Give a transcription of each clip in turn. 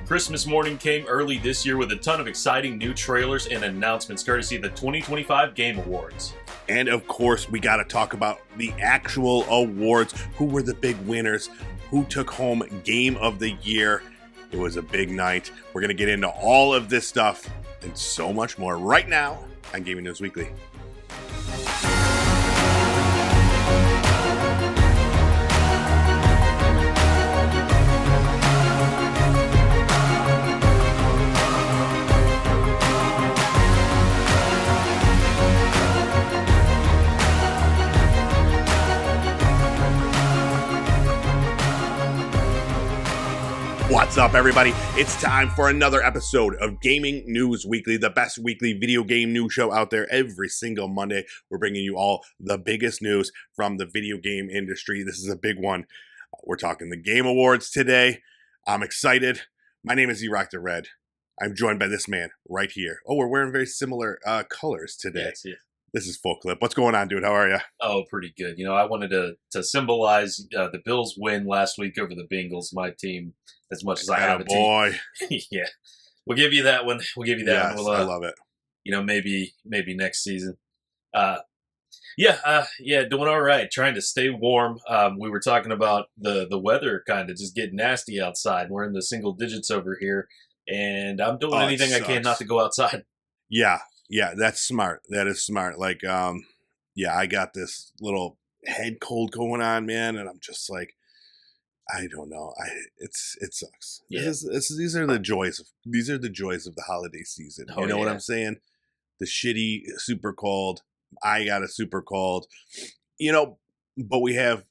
Christmas morning came early this year with a ton of exciting new trailers and announcements courtesy of the 2025 Game Awards. And of course, we got to talk about the actual awards. Who were the big winners? Who took home Game of the Year? It was a big night. We're going to get into all of this stuff and so much more right now on Gaming News Weekly. What's up, everybody? It's time for another episode of Gaming News Weekly, the best weekly video game news show out there. Every single Monday, we're bringing you all the biggest news from the video game industry. This is a big one. We're talking the Game Awards today. I'm excited. My name is E-Rock the Red. I'm joined by this man right here. Oh, we're wearing very similar colors today. Yes. This is Full Clip. What's going on, dude? How are you? Oh, pretty good. You know, I wanted to symbolize the Bills' win last week over the Bengals, my team, as much as I have a team. Yeah. We'll give you that one. We'll give you that one. I love it. You know, maybe next season. Doing all right. Trying to stay warm. We were talking about the weather kind of just getting nasty outside. We're in the single digits over here, and I'm doing anything I can not to go outside. Yeah, that's smart. That is smart. Like, I got this little head cold going on, man, and I'm just like, I don't know. It sucks. Yeah. These are the joys of the holiday season. You know what I'm saying? The shitty super cold. I got a super cold. You know, but we have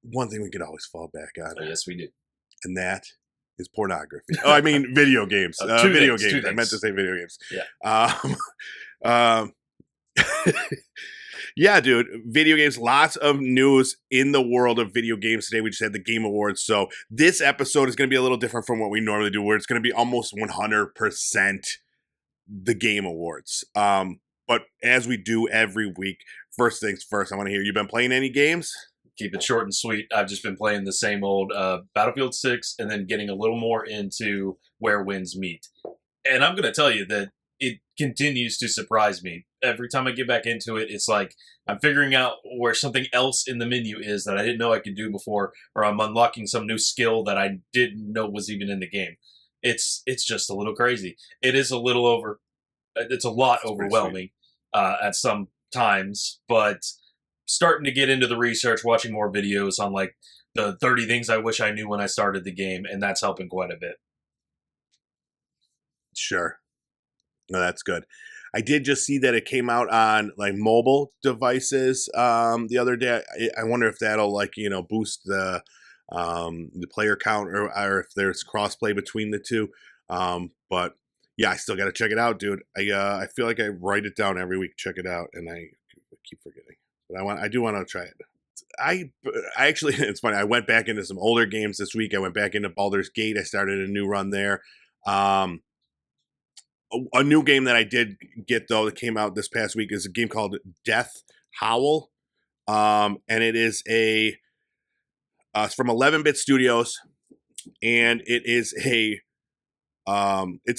one thing we could always fall back on. Oh, yes, we do. And that is pornography. Oh, I mean video games. Video games. I meant to say video games. Yeah. Yeah, dude. Video games. Lots of news in the world of video games today. We just had the Game Awards. So this episode is going to be a little different from what we normally do, where it's going to be almost 100% the Game Awards. But as we do every week, first things first, I want to hear, you been playing any games? Keep it short and sweet. I've just been playing the same old Battlefield 6 and then getting a little more into Where Winds Meet. And I'm going to tell you that it continues to surprise me. Every time I get back into it, it's like I'm figuring out where something else in the menu is that I didn't know I could do before, or I'm unlocking some new skill that I didn't know was even in the game. It's just a little crazy. It's a lot overwhelming at some times, but starting to get into the research, watching more videos on like the 30 things I wish I knew when I started the game, and that's helping quite a bit. Sure. No, that's good. I did just see that it came out on like mobile devices the other day. I wonder if that'll boost the player count or if there's crossplay between the two. But yeah, I still got to check it out, dude. I feel like I write it down every week, check it out, and I keep forgetting. But I do want to try it. I actually, it's funny. I went back into some older games this week. I went back into Baldur's Gate. I started a new run there. A new game that I did get, though, that came out this past week is a game called Death Howl. And it is it's from 11-Bit Studios, and it is it's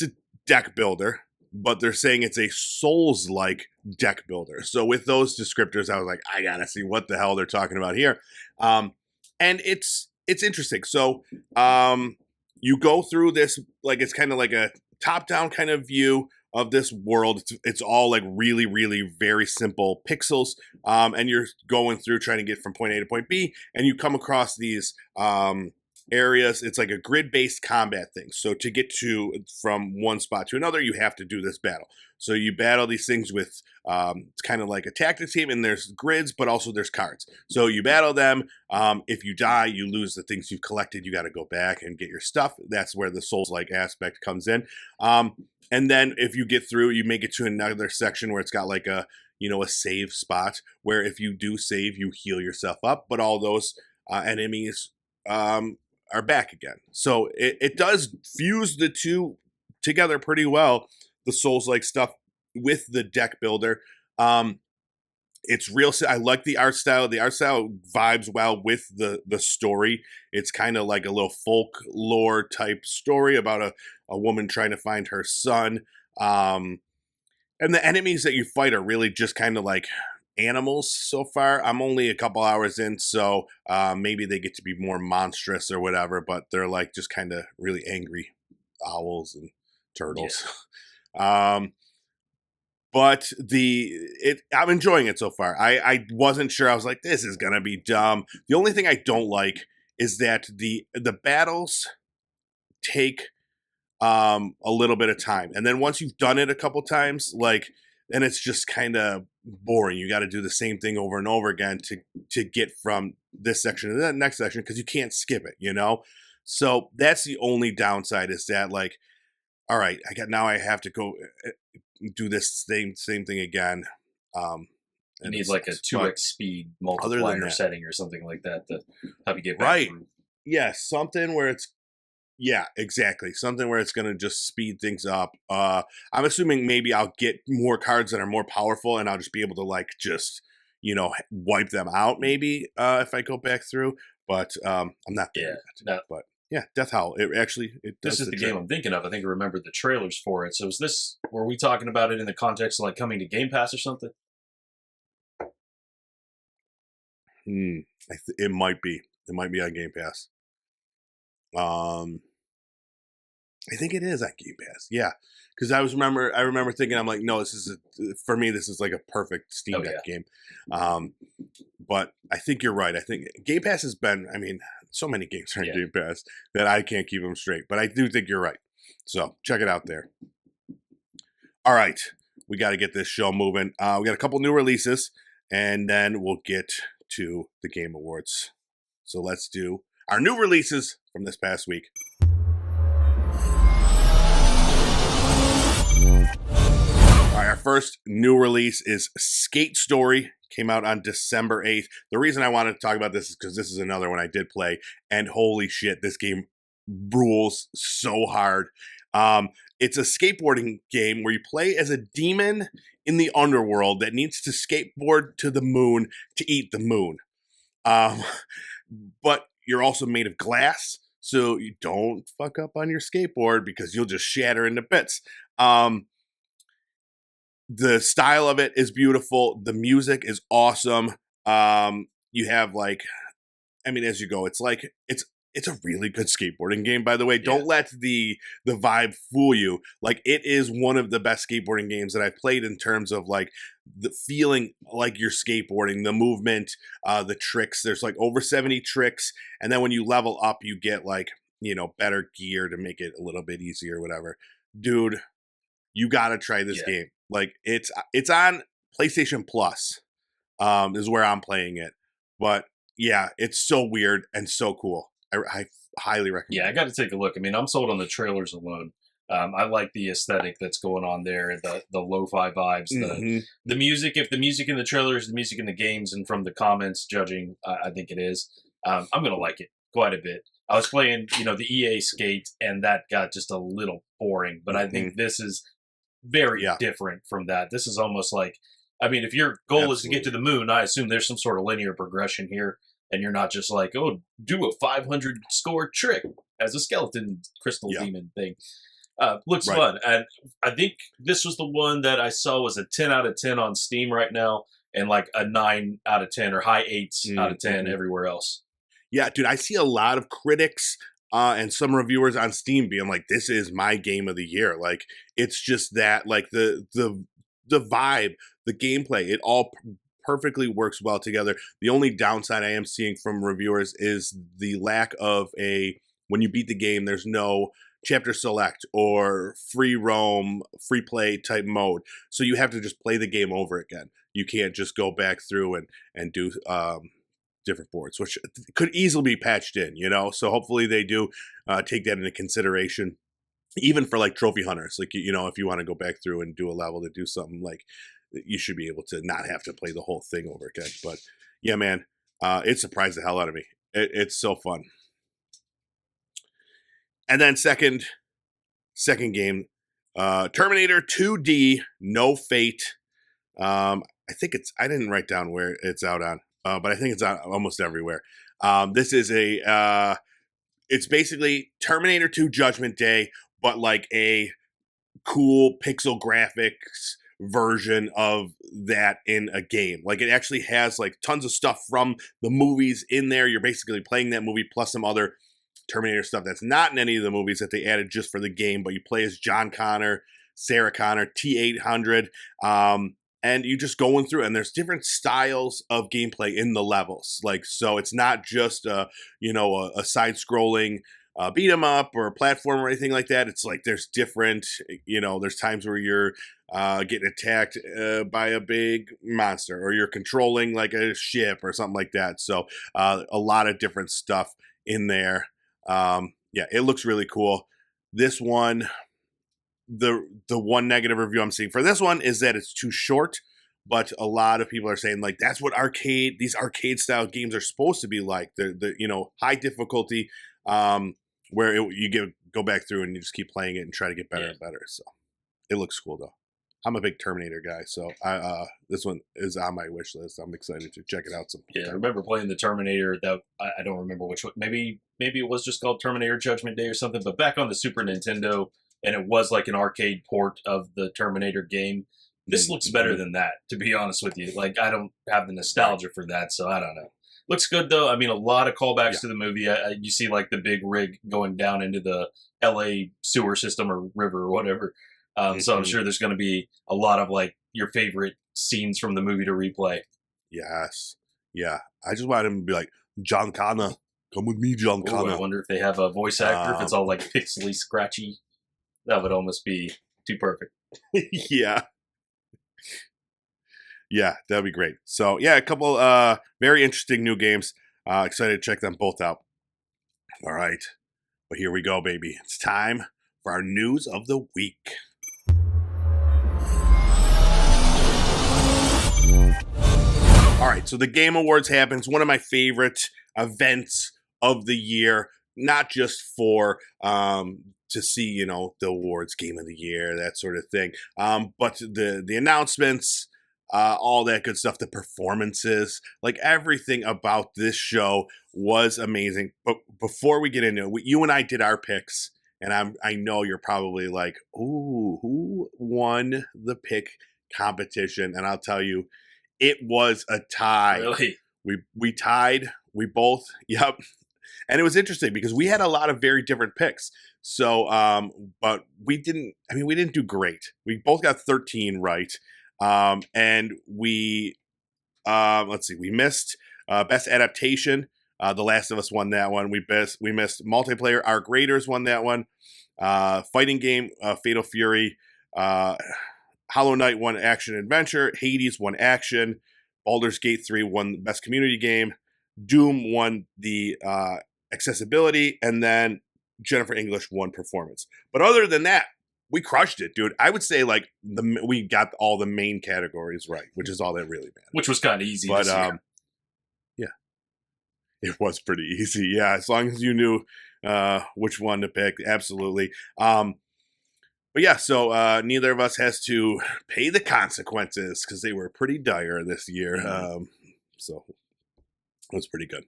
a deck builder, but they're saying it's a Souls-like deck builder. So with those descriptors, I was like, I gotta see what the hell they're talking about here. And it's interesting. So you go through this, like, it's kind of like a top-down kind of view of this world. It's all like really, really very simple pixels, and you're going through trying to get from point A to point B, and you come across these areas. It's like a grid-based combat thing. So to get from one spot to another, you have to do this battle. So you battle these things with it's kind of like a tactics team, and there's grids, but also there's cards. So you battle them. If you die, you lose the things you've collected. You got to go back and get your stuff. That's where the Souls-like aspect comes in. And then if you get through, you make it to another section where it's got like a save spot where if you do save, you heal yourself up. But all those enemies are back again. So it does fuse the two together pretty well, the Souls-like stuff with the deck builder. It's real. I like the art style. The art style vibes well with the story. It's kind of like a little folklore type story about a woman trying to find her son. Um, and the enemies that you fight are really just kind of like animals so far. I'm only a couple hours in, so maybe they get to be more monstrous or whatever, but they're like just kind of really angry owls and turtles. um, but I'm enjoying it so far. I wasn't sure. I was like, this is gonna be dumb. The only thing I don't like is that the battles take a little bit of time, and then once you've done it a couple times, like, then it's just kind of boring. You got to do the same thing over and over again to get from this section to the next section, because you can't skip it, you know. So that's the only downside, is that, like, all right, I have to go do this same thing again. You need like a 2x speed multiplier setting or something like that to help you get back right. through. Yeah, something where it's yeah, exactly. Something where it's going to just speed things up. I'm assuming maybe I'll get more cards that are more powerful, and I'll just be able to, like, just, wipe them out maybe if I go back through. But I'm not there yet. But yeah, Death Howl. It does. This is the game I'm thinking of. I think I remember the trailers for it. So were we talking about it in the context of like coming to Game Pass or something? It might be. It might be on Game Pass. I think it is on Game Pass. Yeah, because I remember thinking, I'm like, no, for me, this is like a perfect Steam Deck game. But I think you're right. I think Game Pass has been. I mean, so many games are on Game Pass that I can't keep them straight. But I do think you're right. So check it out there. All right, we got to get this show moving. We got a couple new releases, and then we'll get to the Game Awards. So let's do our new releases from this past week. All right, our first new release is Skate Story. Came out on December 8th. The reason I wanted to talk about this is because this is another one I did play, and holy shit, this game rules so hard. It's a skateboarding game where you play as a demon in the underworld that needs to skateboard to the moon to eat the moon. But you're also made of glass, so you don't fuck up on your skateboard because you'll just shatter into bits. The style of it is beautiful. The music is awesome. You have, like, I mean, as you go, it's like it's a really good skateboarding game, by the way. Don't let the vibe fool you. Like, it is one of the best skateboarding games that I've played in terms of, like, the feeling like you're skateboarding, the movement, the tricks. There's like over 70 tricks, and then when you level up, you get, like, better gear to make it a little bit easier, whatever. Dude, you gotta try this game. Like, it's on PlayStation Plus, is where I'm playing it. But yeah, it's so weird and so cool. I highly recommend. Yeah, I got to take a look. I mean, I'm sold on the trailers alone. I like the aesthetic that's going on there, the lo-fi vibes, the music. If the music in the trailer is the music in the games, and from the comments judging, I think it is. I'm gonna like it quite a bit. I was playing, the EA Skate, and that got just a little boring. But I think this is very different from that. This is almost like, I mean, if your goal is to get to the moon, I assume there's some sort of linear progression here, and you're not just like, oh, do a 500 score trick as a skeleton crystal demon thing. Looks fun. And I think this was the one that I saw was a 10 out of 10 on Steam right now, and like a 9 out of 10 or high 8s out of 10 everywhere else. Yeah, dude, I see a lot of critics and some reviewers on Steam being like, this is my game of the year. Like, it's just that, like, the vibe, the gameplay, it all perfectly works well together. The only downside I am seeing from reviewers is the lack of when you beat the game, there's no chapter select or free roam, free play type mode. So you have to just play the game over again. You can't just go back through and do different boards, which could easily be patched in, So hopefully they do take that into consideration, even for like trophy hunters. Like, if you want to go back through and do a level to do something, like, you should be able to not have to play the whole thing over again. But yeah, man, it surprised the hell out of me. It's so fun. And then second game, Terminator 2D, No Fate. I think I didn't write down where it's out on, but I think it's out almost everywhere. This is it's basically Terminator 2 Judgment Day, but like a cool pixel graphics version of that in a game. Like it actually has like tons of stuff from the movies in there. You're basically playing that movie plus some other Terminator stuff that's not in any of the movies that they added just for the game, but you play as John Connor, Sarah Connor, T-800, and you just going through, and there's different styles of gameplay in the levels. Like, so it's not just a side-scrolling beat 'em up or a platform or anything like that. It's like there's different, there's times where you're getting attacked by a big monster, or you're controlling like a ship or something like that. So a lot of different stuff in there. Yeah, it looks really cool. This one, the one negative review I'm seeing for this one is that it's too short, but a lot of people are saying like that's what these arcade style games are supposed to be like. The high difficulty, where you go back through and you just keep playing it and try to get better and better. So it looks cool though. I'm a big Terminator guy, so this one is on my wish list. I'm excited to check it out sometime. Yeah, I remember playing the Terminator. That I don't remember which one. Maybe it was just called Terminator Judgment Day or something. But back on the Super Nintendo, and it was like an arcade port of the Terminator game. This looks better than that, to be honest with you. Like, I don't have the nostalgia for that, so I don't know. Looks good, though. I mean, a lot of callbacks to the movie. You see, like, the big rig going down into the L.A. sewer system or river or whatever. So I'm sure there's going to be a lot of, like, your favorite scenes from the movie to replay. Yes. Yeah. I just want him to be like, John Connor, come with me, John Connor. I wonder if they have a voice actor, if it's all, like, pixely scratchy. That would almost be too perfect. Yeah. Yeah, that'd be great. So, yeah, a couple very interesting new games. Excited to check them both out. All right. But here we go, baby. It's time for our news of the week. All right, so the Game Awards happens. One of my favorite events of the year, not just for to see, the awards, Game of the Year, that sort of thing, but the announcements, all that good stuff, the performances, like everything about this show was amazing. But before we get into it, you and I did our picks, and I know you're probably like, ooh, who won the pick competition? And I'll tell you, it was a tie. Really? We tied. We both, yep. And it was interesting because we had a lot of very different picks. So, but we didn't do great. We both got 13 right. And we, let's see, we missed Best Adaptation. The Last of Us won that one. We missed Multiplayer. Arc Raiders won that one. Fighting Game, Fatal Fury. Hollow Knight won Action Adventure. Hades won Action. Baldur's Gate 3 won Best Community Game. Doom won the accessibility. And then Jennifer English won Performance. But other than that, we crushed it, dude. I would say like we got all the main categories right, which is all that really matters. Which was kind of easy. But yeah, it was pretty easy. Yeah, as long as you knew which one to pick, absolutely. But yeah, so neither of us has to pay the consequences because they were pretty dire this year. So it was pretty good.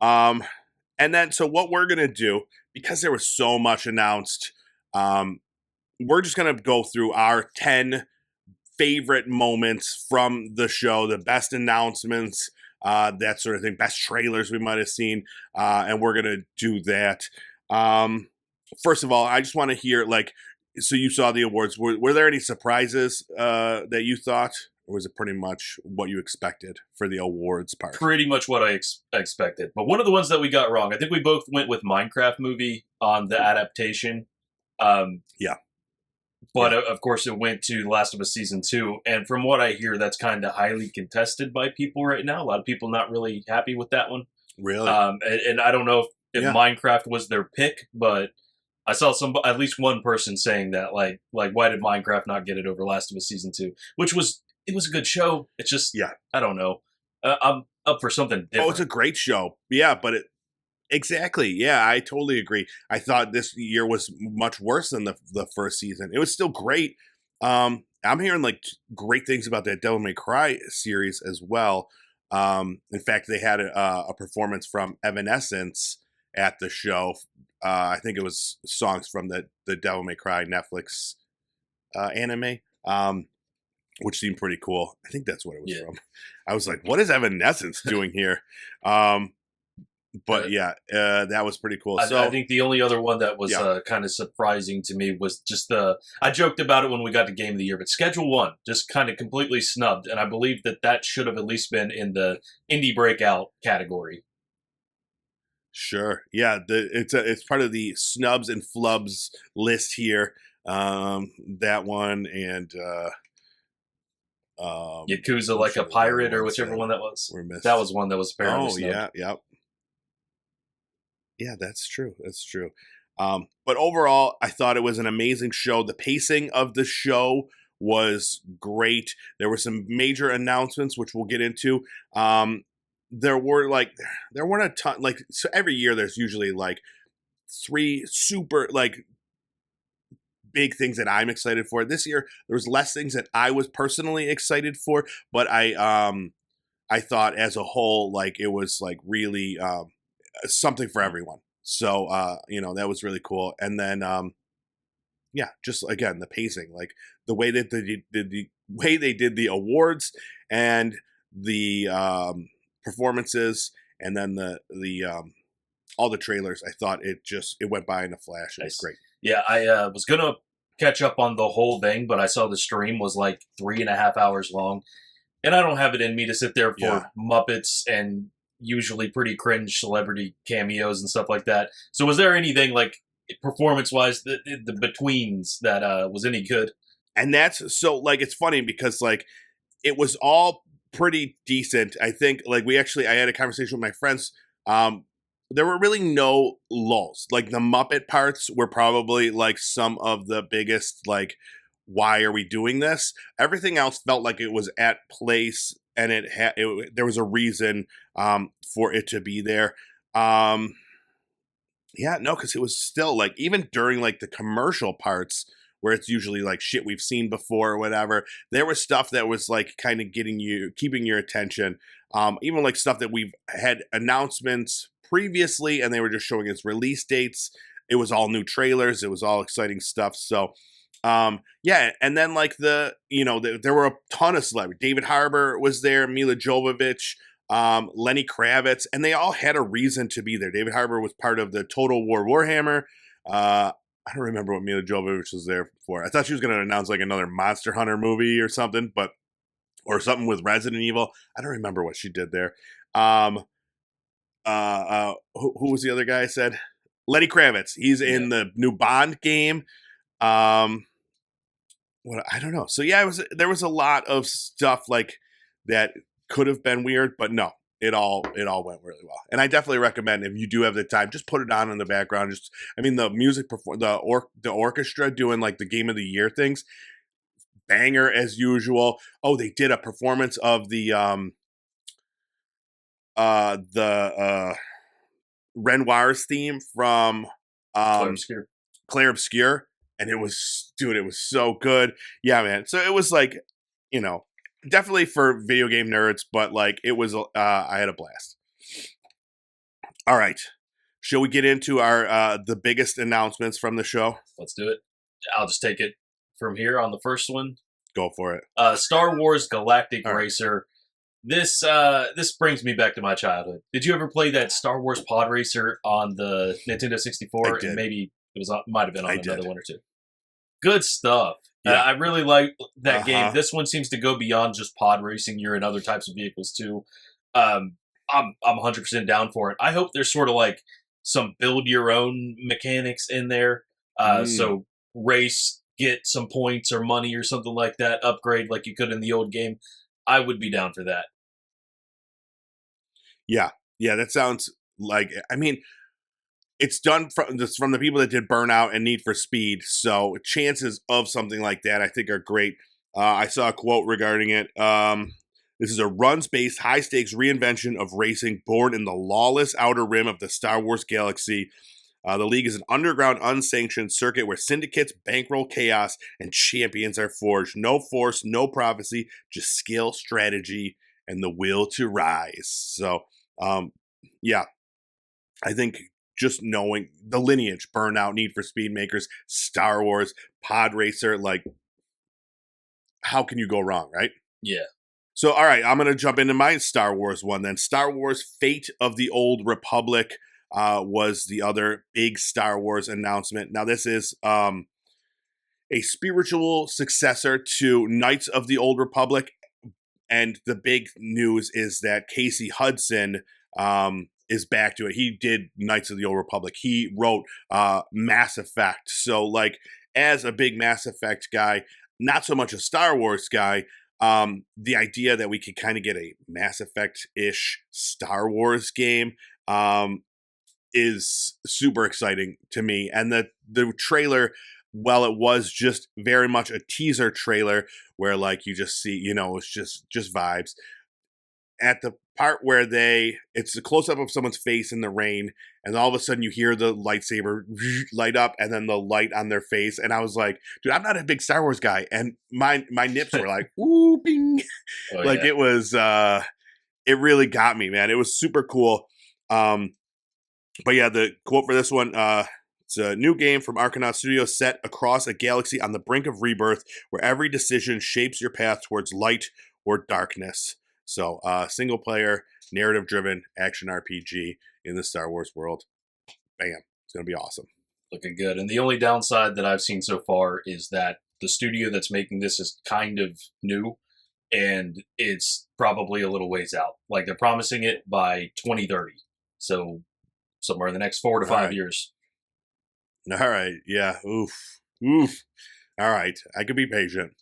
And then, so what we're gonna do, because there was so much announced, we're just going to go through our 10 favorite moments from the show, the best announcements, that sort of thing, best trailers we might have seen, and we're going to do that. First of all, I just want to hear, like, so you saw the awards. Were there any surprises that you thought, or was it pretty much what you expected for the awards part? Pretty much what I expected. But one of the ones that we got wrong, I think we both went with Minecraft movie on the adaptation. Yeah. But of course, it went to Last of Us Season 2. And from what I hear, that's kind of highly contested by people right now. A lot of people not really happy with that one. Really? And I don't know if Minecraft was their pick, but I saw at least one person saying that, like why did Minecraft not get it over Last of Us Season 2? It was a good show. It's just, I don't know. I'm up for something different. Oh, it's a great show. Yeah, but exactly. Yeah, I totally agree. I thought this year was much worse than the first season. It was still great. I'm hearing like great things about that Devil May Cry series as well. In fact, they had a performance from Evanescence at the show. I think it was songs from the Devil May Cry Netflix anime, which seemed pretty cool. I think that's what it was Yeah. from. I was like, what is Evanescence doing here? But yeah, that was pretty cool. So I think the only other one that was yeah, kind of surprising to me was just I joked about it when we got to Game of the Year, but Schedule 1 just kind of completely snubbed, and I believe that should have at least been in the indie breakout category. sure. Yeah, it's part of the snubs and flubs list here. That one and Yakuza I'm Like a sure there's other Pirate, or ones whichever that one that was. were missed. That was one that was apparently Oh snubbed. yeah, yep. Yeah, that's true. That's true. But overall, I thought it was an amazing show. The pacing of the show was great. There were some major announcements, which we'll get into. There weren't a ton. Like, so every year, there's usually like three super like big things that I'm excited for. This year, there was less things that I was personally excited for, but I thought as a whole, like it was like really something for everyone. So that was really cool. And then yeah, just again the pacing, like the way that they did the way they did the awards and the performances, and then the all the trailers. I thought it went by in a flash. It was Nice. great. Yeah, I was gonna catch up on the whole thing, but I saw the stream was like 3.5 hours long, and I don't have it in me to sit there for Yeah. Muppets and usually pretty cringe celebrity cameos and stuff like that. So, was there anything like performance-wise, the betweens that was any good? And that's so like it's funny because like it was all pretty decent. I think like I had a conversation with my friends. There were really no lulls. Like the Muppet parts were probably like some of the biggest like why are we doing this? Everything else felt like it was at place and there was a reason for it to be there. Um yeah, no, because it was still like even during like the commercial parts where it's usually like shit we've seen before or whatever, there was stuff that was like kind of keeping your attention. Even like stuff that we've had announcements previously and they were just showing us release dates. It was all new trailers. It was all exciting stuff. So yeah, and then like there were a ton of celebrities. David Harbour was there, Mila Jovovich, Lenny Kravitz, and they all had a reason to be there. David Harbour was part of the Total War Warhammer. I don't remember what Mila Jovovich was there for. I thought she was going to announce like another Monster Hunter movie or something, or something with Resident Evil. I don't remember what she did there. Who was the other guy I said? Lenny Kravitz. He's in the new Bond game. What I don't know. So yeah, there was a lot of stuff like that could have been weird, but no, it all went really well. And I definitely recommend if you do have the time, just put it on in the background. The music the orchestra doing like the Game of the Year things, banger as usual. Oh, they did a performance of the Renoir's theme from Claire Obscure, and it was so good. Yeah, man. So it was like, definitely for video game nerds, but like it was I had a blast. All right. Shall we get into our the biggest announcements from the show? Let's do it. I'll just take it from here on the first one. Go for it. Star Wars Galactic Racer. This brings me back to my childhood. Did you ever play that Star Wars Pod Racer on the Nintendo 64? I did. And maybe might have been on another one or two. Good stuff. Yeah. I really like that game. This one seems to go beyond just pod racing. You're in other types of vehicles too. I'm 100% down for it. I hope there's sort of like some build your own mechanics in there. So race, get some points or money or something like that. Upgrade like you could in the old game. I would be down for that. Yeah, that sounds like. I mean, it's done from the people that did Burnout and Need for Speed, so chances of something like that I think are great. I saw a quote regarding it. This is a runs-based, high-stakes reinvention of racing born in the lawless outer rim of the Star Wars galaxy. The league is an underground, unsanctioned circuit where syndicates bankroll chaos and champions are forged. No force, no prophecy, just skill, strategy, and the will to rise. So, yeah, I think just knowing the lineage, Burnout, Need for Speed Makers, Star Wars, Pod Racer, like, how can you go wrong, right? Yeah. So, all right, I'm going to jump into my Star Wars one then. Star Wars Fate of the Old Republic was the other big Star Wars announcement. Now, this is a spiritual successor to Knights of the Old Republic. And the big news is that Casey Hudson is back to it. He did Knights of the Old Republic. He wrote Mass Effect. So, like, as a big Mass Effect guy, not so much a Star Wars guy, the idea that we could kind of get a Mass Effect-ish Star Wars game is super exciting to me. And the trailer, while it was just very much a teaser trailer where, like, you just see, it's just vibes, at the part where it's a close-up of someone's face in the rain, and all of a sudden you hear the lightsaber light up and then the light on their face, and I was like, dude, I'm not a big Star Wars guy, and my nips were like, ooh, bing. Oh, Like, yeah. it was, it really got me, man. It was super cool. But yeah, the quote for this one, it's a new game from Arcanaut Studios set across a galaxy on the brink of rebirth, where every decision shapes your path towards light or darkness. So, single player, narrative driven action RPG in the Star Wars world. Bam. It's going to be awesome. Looking good. And the only downside that I've seen so far is that the studio that's making this is kind of new, and it's probably a little ways out. Like, they're promising it by 2030. So somewhere in the next 4 to 5 years. All right. Yeah. Oof. Oof. All right. I could be patient.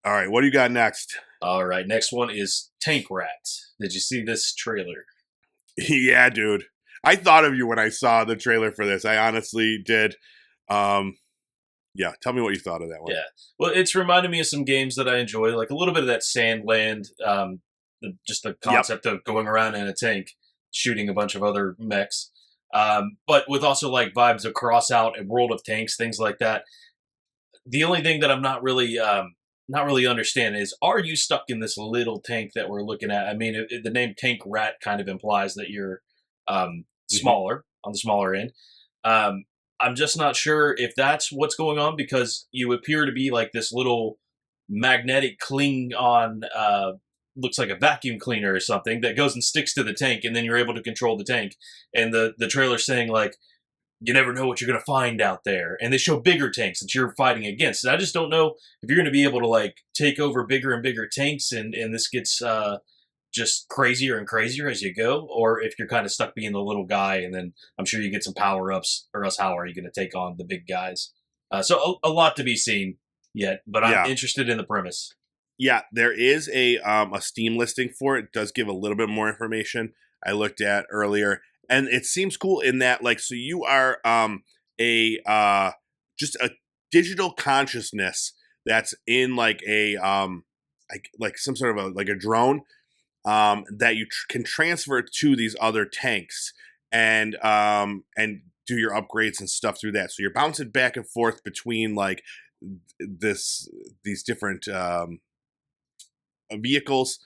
All right. What do you got next? All right. Next one is Tank Rat. Did you see this trailer? Yeah, dude. I thought of you when I saw the trailer for this. I honestly did. Yeah, tell me what you thought of that one. Yeah. Well, it's reminded me of some games that I enjoy, like a little bit of that Sandland, just the concept of going around in a tank, shooting a bunch of other mechs. But with also like vibes of Cross Out and World of Tanks, things like that. The only thing that I'm not really understanding is, are you stuck in this little tank that we're looking at? I mean, the name Tank Rat kind of implies that you're smaller, on the smaller end. I'm just not sure if that's what's going on, because you appear to be like this little magnetic Klingon, looks like a vacuum cleaner or something, that goes and sticks to the tank, and then you're able to control the tank. And the trailer's saying, like, you never know what you're going to find out there. And they show bigger tanks that you're fighting against. And I just don't know if you're going to be able to, like, take over bigger and bigger tanks, and this gets just crazier and crazier as you go, or if you're kind of stuck being the little guy, and then I'm sure you get some power-ups, or else how are you going to take on the big guys? So a lot to be seen yet, but I'm interested in the premise. Yeah, there is a Steam listing for it. It does give a little bit more information I looked at earlier. And it seems cool in that, like, so you are just a digital consciousness that's in like a like some sort of a drone that you can transfer to these other tanks and do your upgrades and stuff through that. So you're bouncing back and forth between like these different vehicles.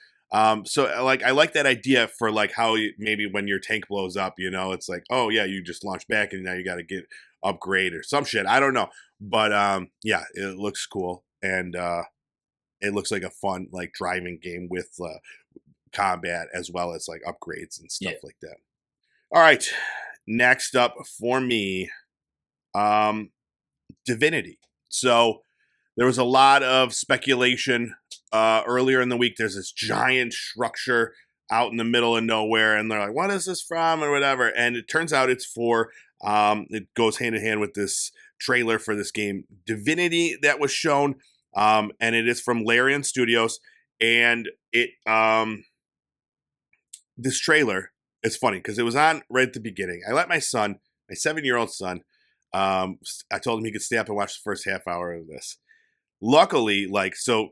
So like I like that idea for like how maybe when your tank blows up, it's like, oh yeah, you just launch back and now you got to get upgrade or some shit. I don't know, but yeah, it looks cool, and it looks like a fun like driving game with combat as well as like upgrades and stuff like that. All right, next up for me, Divinity. So there was a lot of speculation earlier in the week. There's this giant structure out in the middle of nowhere, and they're like, what is this from, or whatever. And it turns out it's for, it goes hand in hand with this trailer for this game, Divinity, that was shown. And it is from Larian Studios. And it, this trailer is funny because it was on right at the beginning. I let my son, my 7-year-old son, I told him he could stay up and watch the first half hour of this. Luckily, like, so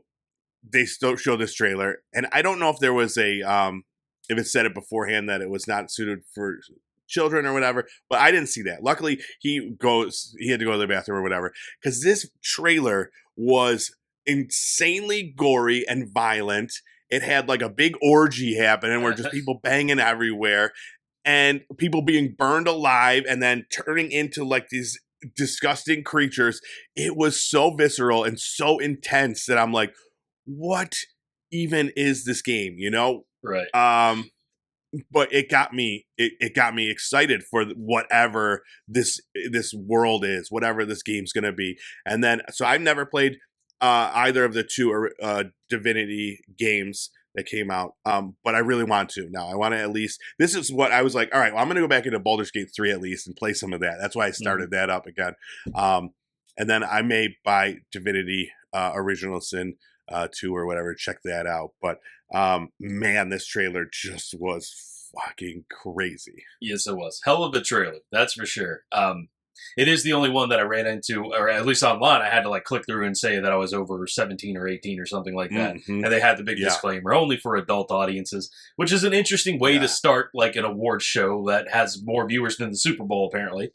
they still show this trailer, and I don't know if there was a, if it said it beforehand that it was not suited for children or whatever, but I didn't see that. Luckily, he had to go to the bathroom or whatever, because this trailer was insanely gory and violent. It had like a big orgy happening where just people banging everywhere and people being burned alive and then turning into like these disgusting creatures. It was so visceral and so intense that I'm like, what even is this game, you know? Right. But it got me it got me excited for whatever this world is, whatever this game's gonna be. And then so I've never played either of the two Divinity games that came out, but I really want to now. I want to at least, this is what I was like, all right, well, I'm gonna go back into Baldur's Gate 3 at least and play some of that. That's why I started that up again. And then I may buy Divinity Original Sin 2 or whatever, check that out. But man, this trailer just was fucking crazy. Yes, it was. Hell of a trailer, that's for sure. It is the only one that I ran into, or at least online, I had to like click through and say that I was over 17 or 18 or something like that. Mm-hmm. And they had the big disclaimer, only for adult audiences, which is an interesting way to start like an award show that has more viewers than the Super Bowl, apparently.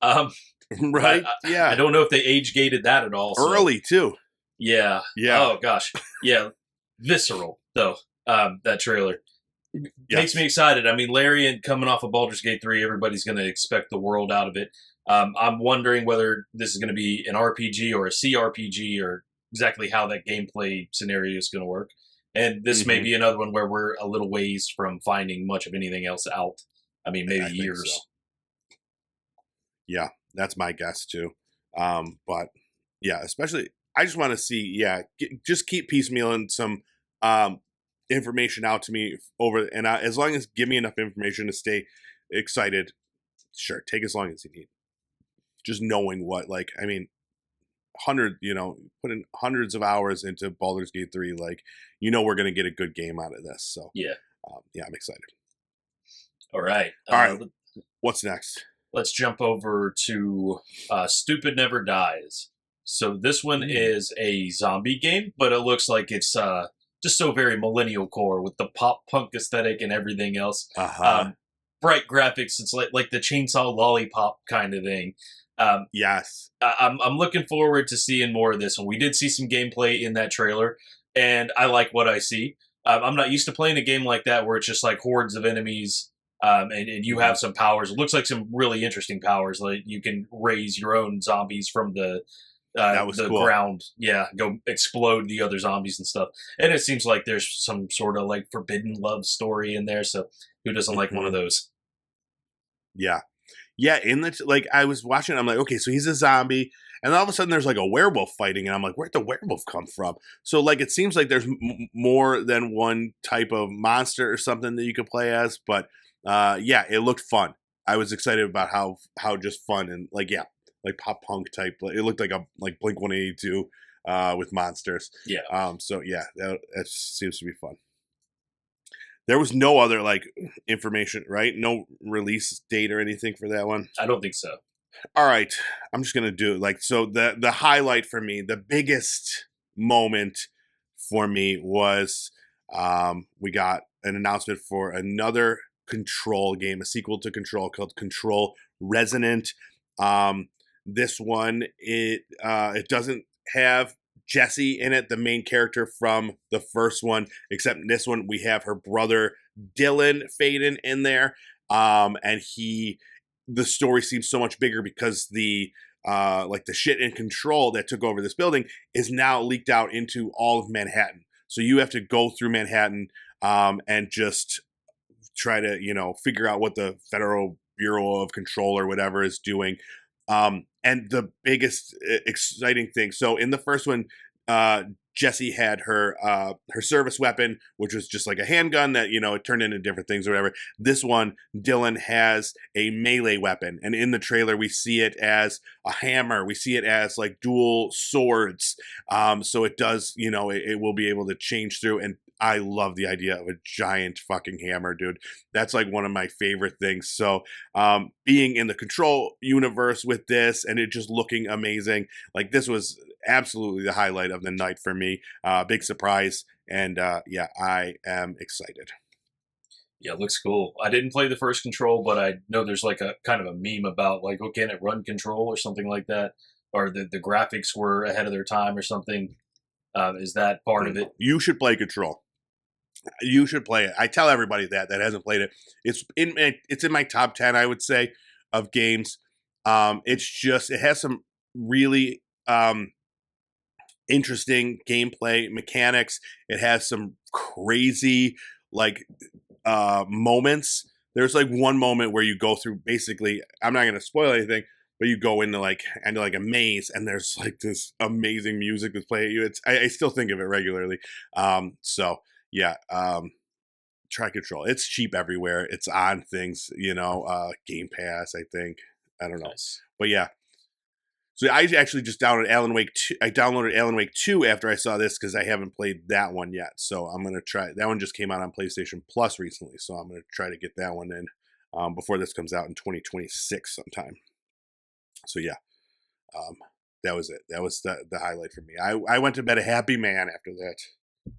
Right? I don't know if they age gated that at all. Early, too. Yeah. Oh, gosh. Yeah. Visceral, though, that trailer. Makes me excited. I mean, Larian coming off of Baldur's Gate 3, everybody's going to expect the world out of it. I'm wondering whether this is going to be an RPG or a CRPG or exactly how that gameplay scenario is going to work. And this may be another one where we're a little ways from finding much of anything else out. I mean, maybe years. So. Yeah, that's my guess too. But yeah, especially, I just want to see, just keep piecemealing some information out to me and as long as give me enough information to stay excited, sure, take as long as you need. Just knowing what, like, I mean, putting hundreds of hours into Baldur's Gate 3, like, we're going to get a good game out of this. So, I'm excited. All right. What's next? Let's jump over to Stupid Never Dies. So this one is a zombie game, but it looks like it's just so very millennial core with the pop punk aesthetic and everything else. Bright graphics. It's like the Chainsaw Lollipop kind of thing. Yes. I'm looking forward to seeing more of this one. We did see some gameplay in that trailer, and I like what I see. I'm not used to playing a game like that where it's just like hordes of enemies, and you have some powers. It looks like some really interesting powers. Like you can raise your own zombies from the cool. Ground. Yeah, go explode the other zombies and stuff. And it seems like there's some sort of like forbidden love story in there. So who doesn't like one of those? Yeah. Yeah, I was watching, I'm like, okay, so he's a zombie, and all of a sudden there's like a werewolf fighting, and I'm like, where'd the werewolf come from? So like, it seems like there's more than one type of monster or something that you could play as, but it looked fun. I was excited about how just fun and like pop punk type. It looked like a Blink 182 with monsters. Yeah. That seems to be fun. There was no other information, right? No release date or anything for that one. I don't think so. All right, I'm just gonna do it. So the highlight for me, the biggest moment for me was we got an announcement for another Control game, a sequel to Control called Control Resonant. This one it doesn't have Jessie in it, the main character from the first one, except in this one we have her brother Dylan Faden in there, and the story seems so much bigger because the shit in Control that took over this building is now leaked out into all of Manhattan. So you have to go through Manhattan and just try to figure out what the Federal Bureau of Control or whatever is doing. And the biggest exciting thing, so in the first one, Jessie had her service weapon, which was just like a handgun that, it turned into different things or whatever. This one, Dylan has a melee weapon. And in the trailer, we see it as a hammer. We see it as like dual swords. So it does, it will be able to change through. And I love the idea of a giant fucking hammer, dude. That's like one of my favorite things. So being in the Control universe with this and it just looking amazing, like this was absolutely the highlight of the night for me. Big surprise. And I am excited. Yeah, it looks cool. I didn't play the first Control, but I know there's like a kind of a meme about like, oh, can it run Control or something like that, or the graphics were ahead of their time or something. Is that part of it? You should play Control. You should play it. I tell everybody that hasn't played it. It's in my top 10, I would say, of games. It's just it has some really interesting gameplay mechanics. It has some crazy like moments. There's like one moment where you go through basically, I'm not gonna spoil anything, but you go into like a maze and there's like this amazing music that's playing. I still think of it regularly. So yeah, try Control. It's cheap everywhere. It's on things, Game Pass, I think. I don't know. Nice. But yeah. So I actually just downloaded Alan Wake 2. I downloaded Alan Wake 2 after I saw this because I haven't played that one yet. So I'm going to try. That one just came out on PlayStation Plus recently. So I'm going to try to get that one in before this comes out in 2026 sometime. So yeah, that was it. That was the highlight for me. I went to bed a happy man after that.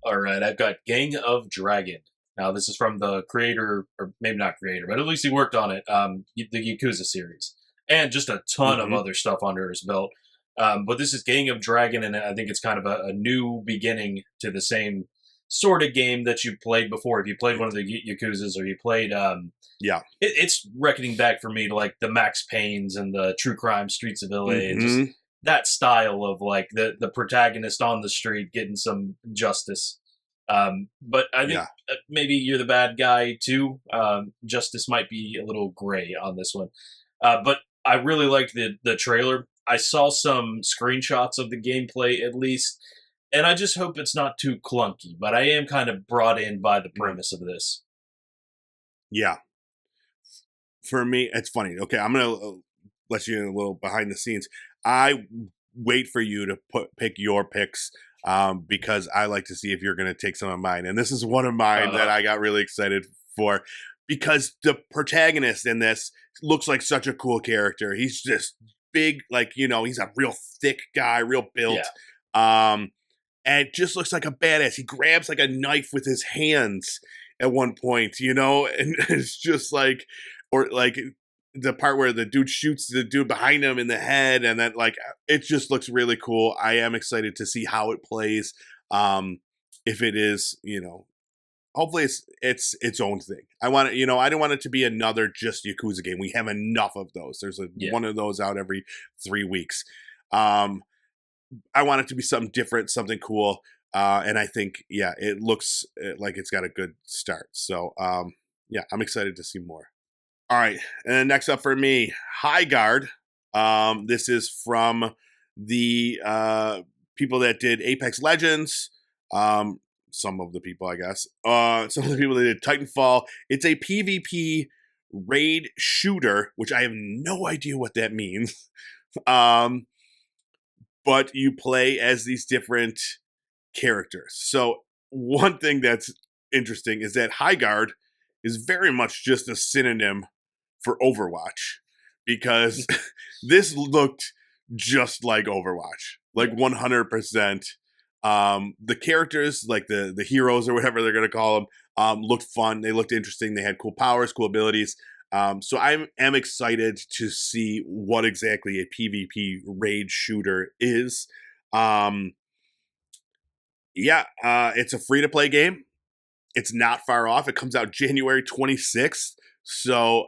All right, I've got Gang of Dragon. Now, this is from the creator, or maybe not creator, but at least he worked on it, the Yakuza series. And just a ton of other stuff under his belt. But this is Gang of Dragon, and I think it's kind of a new beginning to the same sort of game that you played before. If you played one of the Yakuzas, or you played... it's reckoning back for me to like the Max Paynes and the True Crime Streets of LA, and just that style of like the protagonist on the street getting some justice. But I think maybe you're the bad guy too. Justice might be a little gray on this one. But I really liked the trailer. I saw some screenshots of the gameplay at least, and I just hope it's not too clunky, but I am kind of brought in by the premise of this. Yeah. For me, it's funny. Okay, I'm going to let you in a little behind the scenes. I wait for you to pick your picks because I like to see if you're going to take some of mine. And this is one of mine that I got really excited for because the protagonist in this looks like such a cool character. He's just big, like, he's a real thick guy, real built. Yeah. And it just looks like a badass. He grabs like a knife with his hands at one point, and it's just like, or like the part where the dude shoots the dude behind him in the head, and then like it just looks really cool. I am excited to see how it plays. If it is, hopefully it's its own thing. I want it, I don't want it to be another just Yakuza game. We have enough of those. There's one of those out every 3 weeks. I want it to be something different, something cool. And I think, it looks like it's got a good start. So, I'm excited to see more. All right. And then next up for me, High Guard. This is from the people that did Apex Legends. Some of the people, I guess. Some of the people that did Titanfall. It's a PvP raid shooter, which I have no idea what that means. But you play as these different characters. So one thing that's interesting is that High Guard is very much just a synonym for Overwatch because this looked just like Overwatch, like 100%. The characters, like the heroes or whatever they're going to call them, looked fun. They looked interesting. They had cool powers, cool abilities. So I am excited to see what exactly a PvP raid shooter is. It's a free-to-play game. It's not far off. It comes out January 26th. So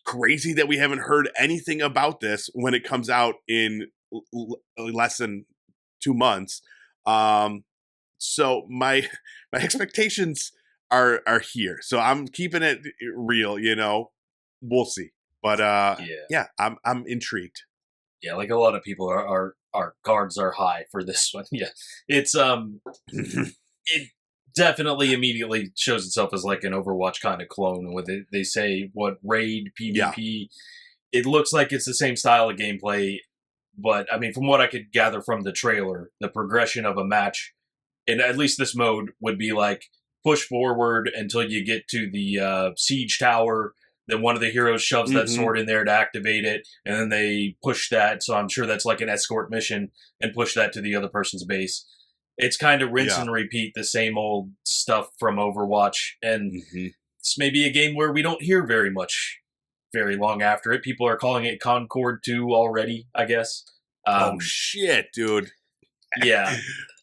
crazy that we haven't heard anything about this when it comes out in less than 2 months. So my expectations are here. So I'm keeping it real, We'll see. But I'm intrigued. Yeah, like a lot of people our guards are high for this one. Yeah. It's it definitely immediately shows itself as like an Overwatch kind of clone with it. They say what raid PvP. Yeah. It looks like it's the same style of gameplay, but I mean from what I could gather from the trailer, the progression of a match in at least this mode would be like push forward until you get to the siege tower. Then one of the heroes shoves that sword in there to activate it, and then they push that. So I'm sure that's like an escort mission, and push that to the other person's base. It's kind of rinse and repeat the same old stuff from Overwatch. And this may be a game where we don't hear very much very long after it. People are calling it Concord 2 already, I guess. Oh shit, dude. Yeah.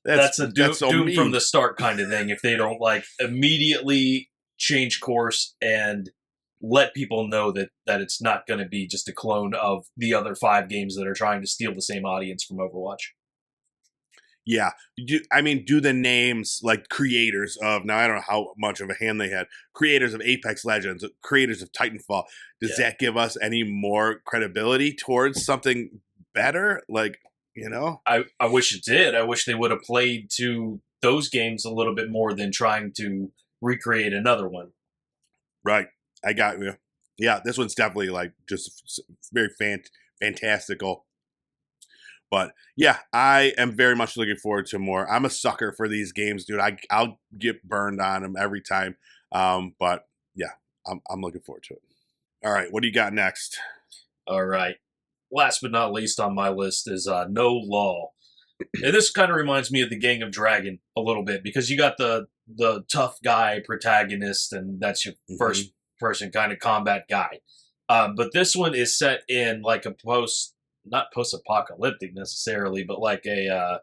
That's a that's so doom mean. from the start kind of thing if they don't like immediately change course and let people know that it's not going to be just a clone of the other 5 games that are trying to steal the same audience from Overwatch. Yeah. Do the names, like creators of, now I don't know how much of a hand they had, creators of Apex Legends, creators of Titanfall, does that give us any more credibility towards something better? Like, you know? I wish it did. I wish they would have played to those games a little bit more than trying to recreate another one. Right. I got you. Yeah, this one's definitely like just very fantastical. But yeah, I am very much looking forward to more. I'm a sucker for these games, dude. I'll get burned on them every time. But yeah, I'm looking forward to it. All right, what do you got next? All right. Last but not least on my list is No Law. And this kind of reminds me of the Gang of Dragon a little bit because you got the tough guy protagonist, and that's your first person kind of combat guy. But this one is set in like a not post-apocalyptic necessarily, but like a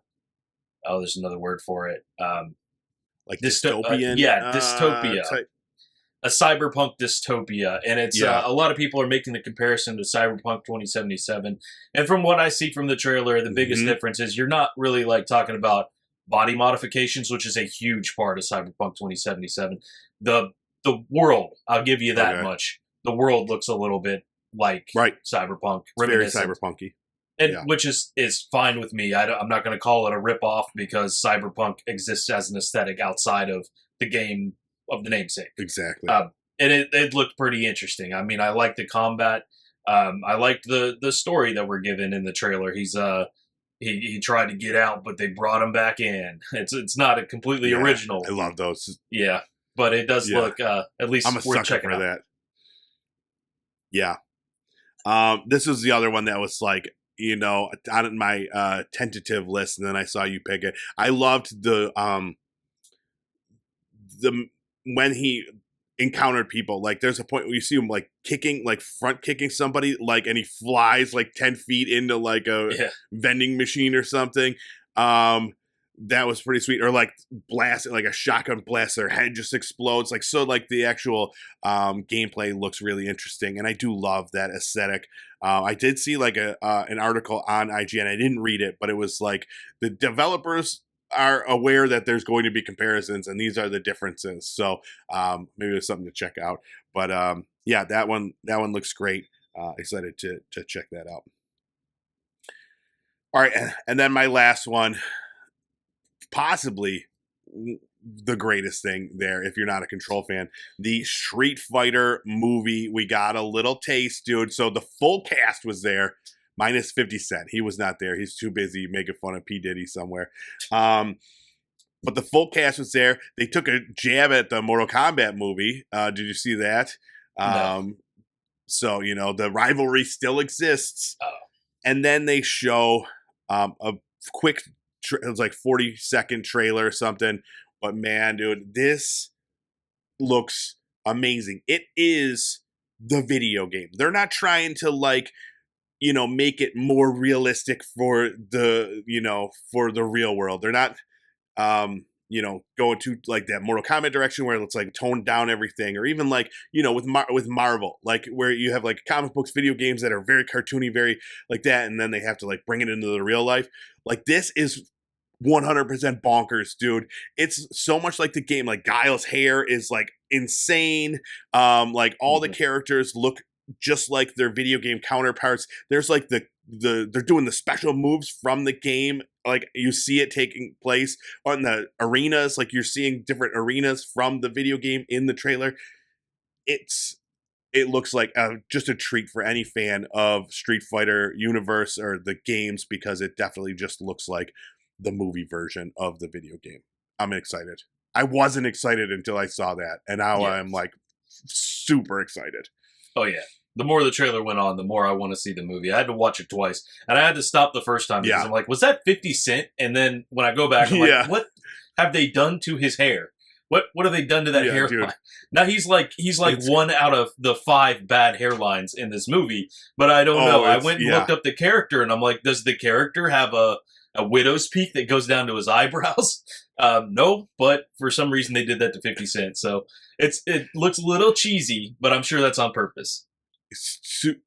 there's another word for it. Like dystopian? Dystopia. Type. A cyberpunk dystopia, and it's a lot of people are making the comparison to Cyberpunk 2077. And from what I see from the trailer, the biggest difference is you're not really like talking about body modifications, which is a huge part of Cyberpunk 2077. The world, I'll give you that much. The world looks a little bit like Cyberpunk, very cyberpunky, and which is fine with me. I'm not going to call it a rip-off because Cyberpunk exists as an aesthetic outside of the game of the namesake. Exactly. And it looked pretty interesting. I mean, I liked the combat. I liked the story that we're given in the trailer. He's he tried to get out, but they brought him back in. It's not a completely original. I love those. Yeah, but it does look at least I'm a sucker for that. Yeah. This was the other one that was like, you know, on my tentative list, and then I saw you pick it. I loved the when he encountered people. Like, there's a point where you see him like kicking, like front kicking somebody, like, and he flies like 10 feet into like a vending machine or something. That was pretty sweet. Or like blast, like a shotgun blast, their head just explodes. Like, so like the actual gameplay looks really interesting, and I do love that aesthetic. I did see like an article on IGN. I didn't read it, but it was like the developers are aware that there's going to be comparisons, and these are the differences. So maybe it's something to check out. But yeah, that one looks great. Excited to check that out. All right, and then my last one. Possibly the greatest thing there, if you're not a Control fan, the Street Fighter movie. We got a little taste, dude. So the full cast was there, minus 50 Cent. He was not there. He's too busy making fun of P. Diddy somewhere. But the full cast was there. They took a jab at the Mortal Kombat movie. Did you see that? No. So, you know, the rivalry still exists. And then they show a quick it was like 40-second trailer or something, but man, dude, this looks amazing. It is the video game. They're not trying to like, you know, make it more realistic for the, you know, for the real world. They're not, you know, going to like that Mortal Kombat direction where it's like toned down everything, or even like, you know, with Marvel, like where you have like comic books, video games that are very cartoony, very like that, and then they have to like bring it into the real life. Like, this is 100% bonkers, dude. It's so much like the game. Like, Guile's hair is like insane. Like all the characters look just like their video game counterparts. There's like they're doing the special moves from the game. Like, you see it taking place on the arenas. Like, you're seeing different arenas from the video game in the trailer. It looks like just a treat for any fan of Street Fighter universe or the games, because it definitely just looks like the movie version of the video game. I'm excited. I wasn't excited until I saw that, and now I'm like super excited. Oh yeah. The more the trailer went on, the more I want to see the movie. I had to watch it twice, and I had to stop the first time because I'm like, was that 50 Cent? And then when I go back, I'm like, what have they done to his hair? What have they done to that Yeah, hairline? dude. Now he's like It's one out of the 5 bad hairlines in this movie, but I don't know. I it's went and looked up the character, and I'm like, does the character have a widow's peak that goes down to his eyebrows? No, but for some reason they did that to 50 Cent, so it looks a little cheesy, but I'm sure that's on purpose.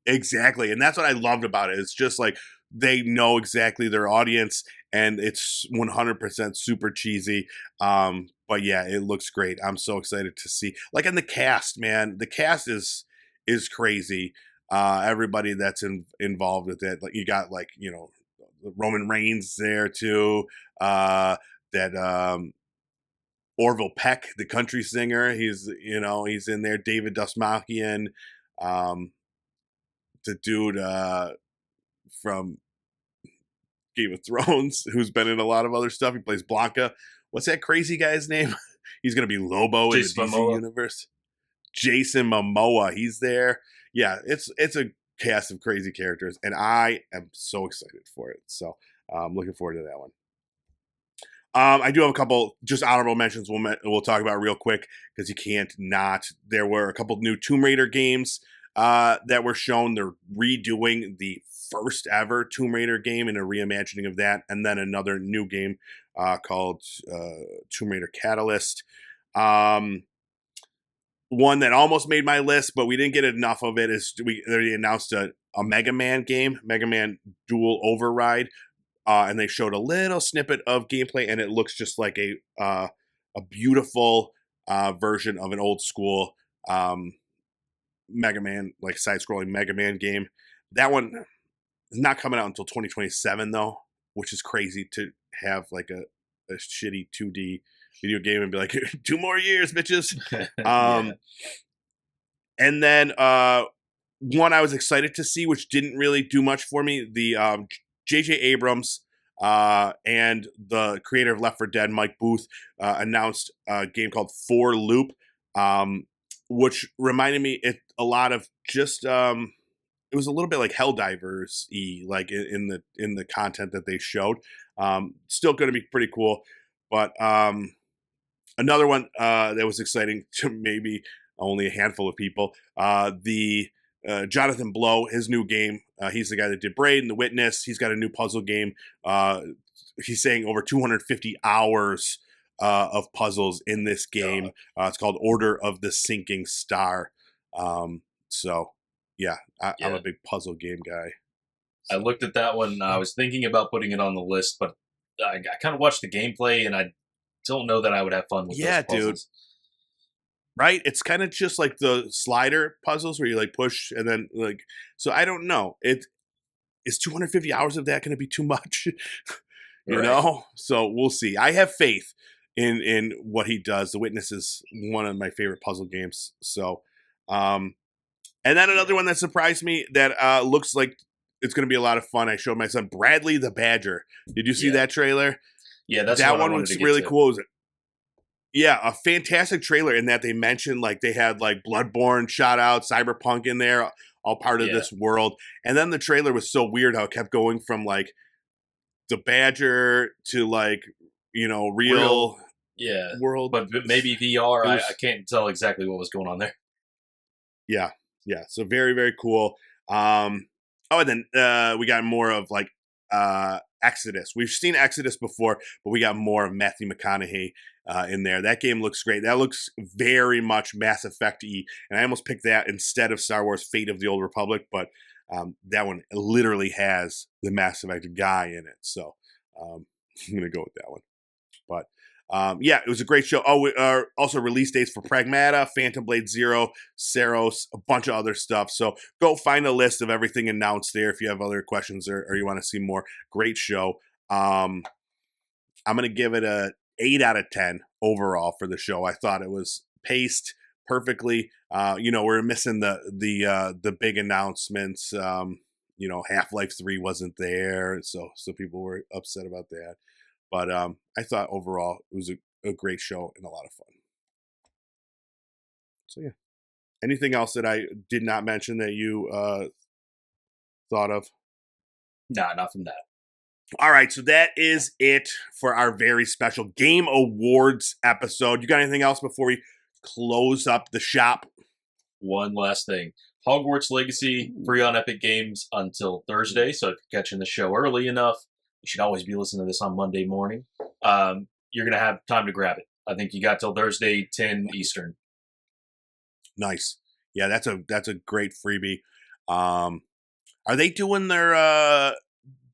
exactly, and that's what I loved about it. It's just like they know exactly their audience, and it's 100% super cheesy. But yeah, it looks great. I'm so excited to see. Like, in the cast, man, the cast is crazy. Everybody that's involved with it, like you got like Roman Reigns there too. That Orville Peck, the country singer, he's in there. David Dastmalchian, um, the dude from Game of Thrones, who's been in a lot of other stuff. He plays Blanca. What's that crazy guy's name? He's gonna be Lobo in the Jason DC Momoa. universe. Jason Momoa, he's there. Yeah, it's a cast of crazy characters, and I am so excited for it. So I'm looking forward to that one. I do have a couple just honorable mentions we'll talk about real quick because you can't not. There were a couple new Tomb Raider games that were shown. They're redoing the first ever Tomb Raider game and a reimagining of that, and then another new game called Tomb Raider Catalyst. One that almost made my list, but we didn't get enough of it. They announced a Mega Man game, Mega Man Dual Override, and they showed a little snippet of gameplay, and it looks just like a beautiful version of an old school Mega Man, like side-scrolling Mega Man game. That one is not coming out until 2027 though, which is crazy to have like a shitty 2D video game and be like 2 more years, bitches. Yeah. And then one I was excited to see, which didn't really do much for me, the J.J. Abrams and the creator of Left 4 Dead, Mike Booth, announced a game called For Loop, which reminded me a lot of just it was a little bit like Helldivers-y, like in the content that they showed. Still going to be pretty cool, but another one that was exciting to maybe only a handful of people. The Jonathan Blow, his new game. He's the guy that did Braid and The Witness. He's got a new puzzle game. He's saying over 250 hours of puzzles in this game. It's called Order of the Sinking Star. So, yeah, I'm Yeah. a big puzzle game guy. I looked at that one. I was thinking about putting it on the list, but I kind of watched the gameplay, and I don't know that I would have fun with Yeah, those puzzles. Right? It's kind of just like the slider puzzles where you like push and then like. So I don't know. Is 250 hours of that going to be too much? Right. So we'll see. I have faith in what he does. The Witness is one of my favorite puzzle games. So, and then another one that surprised me that looks like it's going to be a lot of fun. I showed my son Bradley the Badger. Did you see Yeah. that trailer? Yeah, that's That what I one wanted was to get really to. cool. Yeah, a fantastic trailer in that they mentioned like they had like Bloodborne shout out, Cyberpunk in there, all part of Yeah. this world. And then the trailer was so weird how it kept going from like the Badger to like, real Real. Yeah. world. But maybe VR. It I was can't tell exactly what was going on there. yeah, yeah. So very, very cool. And then we got more of like Exodus. We've seen Exodus before, but we got more of Matthew McConaughey in there. That game looks great. That looks very much Mass Effect-y, and I almost picked that instead of Star Wars Fate of the Old Republic, but that one literally has the Mass Effect guy in it. So I'm going to go with that one. But yeah, it was a great show. Oh, also release dates for Pragmata, Phantom Blade Zero, Saros, a bunch of other stuff. So go find a list of everything announced there if you have other questions or you want to see more. Great show. I'm going to give it a 8 out of 10 overall for the show. I thought it was paced perfectly. We're missing the big announcements. Half-Life 3 wasn't there, so people were upset about that. But I thought overall it was a great show and a lot of fun. So yeah. Anything else that I did not mention that you thought of? Nah, not from that. All right, so that is it for our very special Game Awards episode. You got anything else before we close up the shop? One last thing. Hogwarts Legacy, free on Epic Games until Thursday, so if you're catching the show early enough, you should always be listening to this on Monday morning. You're going to have time to grab it. I think you got till Thursday, 10 Eastern. Nice. Yeah, that's a great freebie. Are they doing their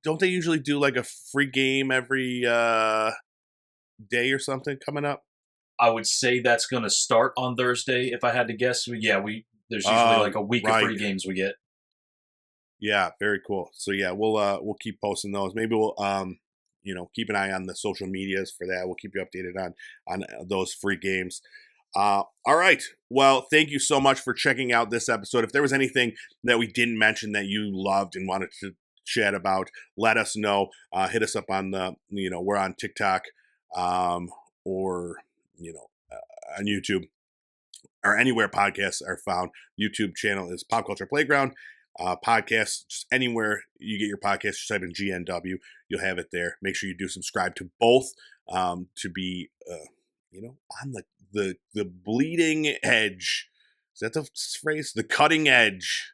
don't they usually do like a free game every day or something coming up? I would say that's going to start on Thursday if I had to guess. There's usually like a week of free games we get. Yeah, very cool. So yeah, we'll keep posting those. Maybe we'll keep an eye on the social medias for that. We'll keep you updated on those free games. All right. Well, thank you so much for checking out this episode. If there was anything that we didn't mention that you loved and wanted to chat about, let us know. Hit us up on we're on TikTok or on YouTube or anywhere podcasts are found. YouTube channel is Pop Culture Playground. Podcasts, just anywhere you get your podcast, just type in GNW, you'll have it there. Make sure you do subscribe to both to be on the bleeding edge. Is that the phrase? The cutting edge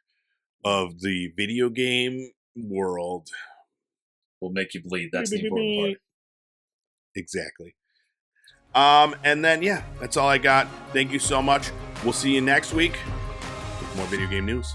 of the video game world. Will make you bleed. That's the important part. Exactly. And then that's all I got. Thank you so much. We'll see you next week with more video game news.